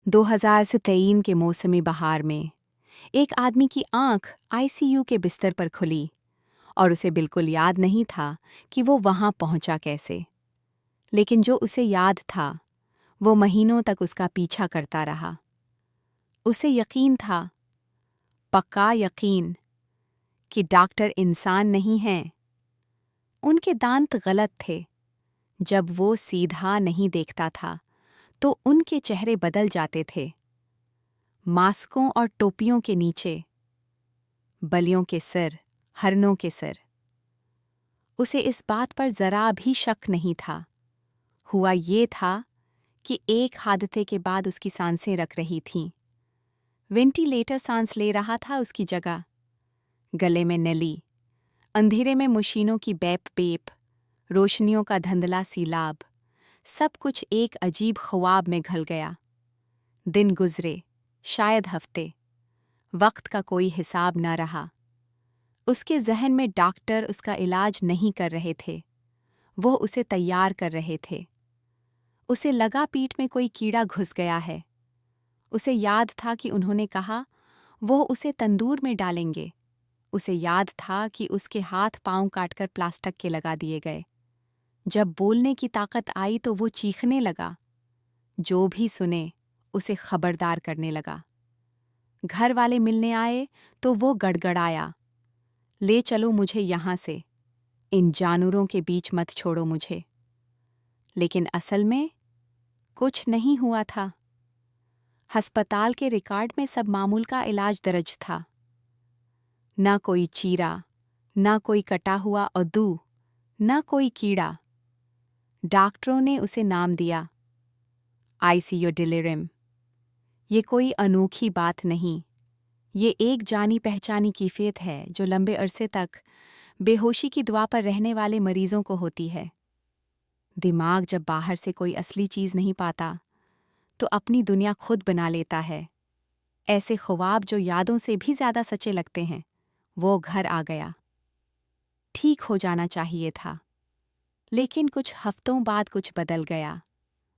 2023 के मौसमी बहार में एक आदमी की आंख आईसीयू के बिस्तर पर खुली और उसे बिल्कुल याद नहीं था कि वो वहां पहुंचा कैसे। लेकिन जो उसे याद था वो महीनों तक उसका पीछा करता रहा। उसे यकीन था, पक्का यकीन, कि डॉक्टर इंसान नहीं हैं। उनके दांत गलत थे। जब वो सीधा नहीं देखता था तो उनके चेहरे बदल जाते थे। मास्कों और टोपियों के नीचे बलियों के सिर, हरनों के सिर। उसे इस बात पर जरा भी शक नहीं था। हुआ ये था कि एक हादसे के बाद उसकी सांसें रक रही थीं। वेंटिलेटर सांस ले रहा था उसकी जगह। गले में नली, अंधेरे में मशीनों की बेप बेप, रोशनियों का धुंधला सीलाब, सब कुछ एक अजीब ख्वाब में घल गया। दिन गुजरे, शायद हफ्ते। वक्त का कोई हिसाब न रहा। उसके जहन में डॉक्टर उसका इलाज नहीं कर रहे थे, वो उसे तैयार कर रहे थे। उसे लगा पीठ में कोई कीड़ा घुस गया है। उसे याद था कि उन्होंने कहा वो उसे तंदूर में डालेंगे। उसे याद था कि उसके हाथ पांव काटकर प्लास्टिक के लगा दिए गए। जब बोलने की ताकत आई तो वो चीखने लगा। जो भी सुने उसे खबरदार करने लगा। घर वाले मिलने आए तो वो गड़गड़ाया, ले चलो मुझे यहाँ से, इन जानवरों के बीच मत छोड़ो मुझे। लेकिन असल में कुछ नहीं हुआ था। अस्पताल के रिकॉर्ड में सब मामूल का इलाज दर्ज था। ना कोई चीरा, ना कोई कटा हुआ अद्दू, ना कोई कीड़ा। डॉक्टरों ने उसे नाम दिया, आईसीयू डिलीरियम। ये कोई अनोखी बात नहीं। ये एक जानी पहचानी कैफियत है जो लंबे अरसे तक बेहोशी की दवा पर रहने वाले मरीजों को होती है। दिमाग जब बाहर से कोई असली चीज़ नहीं पाता तो अपनी दुनिया खुद बना लेता है। ऐसे ख्वाब जो यादों से भी ज़्यादा सच्चे लगते हैं। वो घर आ गया। ठीक हो जाना चाहिए था। लेकिन कुछ हफ्तों बाद कुछ बदल गया।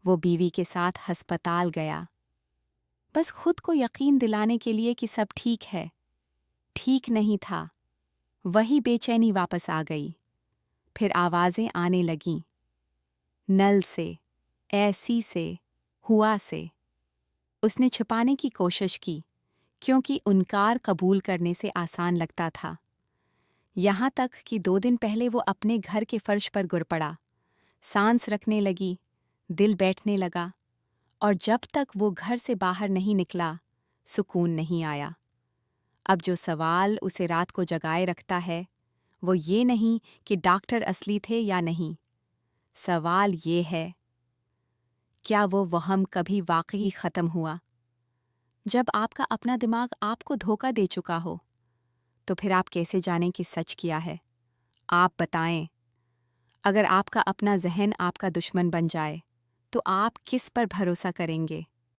वो बीवी के साथ अस्पताल गया, बस खुद को यकीन दिलाने के लिए कि सब ठीक है। ठीक नहीं था। वही बेचैनी वापस आ गई। फिर आवाज़ें आने लगीं, नल से, ऐसी से, हुआ से। उसने छिपाने की कोशिश की, क्योंकि इनकार कबूल करने से आसान लगता था। यहाँ तक कि 2 दिन पहले वो अपने घर के फर्श पर गिर पड़ा। सांस रखने लगी, दिल बैठने लगा, और जब तक वो घर से बाहर नहीं निकला, सुकून नहीं आया। अब जो सवाल उसे रात को जगाए रखता है, वो ये नहीं कि डॉक्टर असली थे या नहीं। सवाल ये है, क्या वो वहम कभी वाकई ख़त्म हुआ? जब आपका अपना दिमाग आपको धोखा दे चुका हो, तो फिर आप कैसे जानें कि सच किया है? आप बताएं। अगर आपका अपना ज़हन आपका दुश्मन बन जाए, तो आप किस पर भरोसा करेंगे?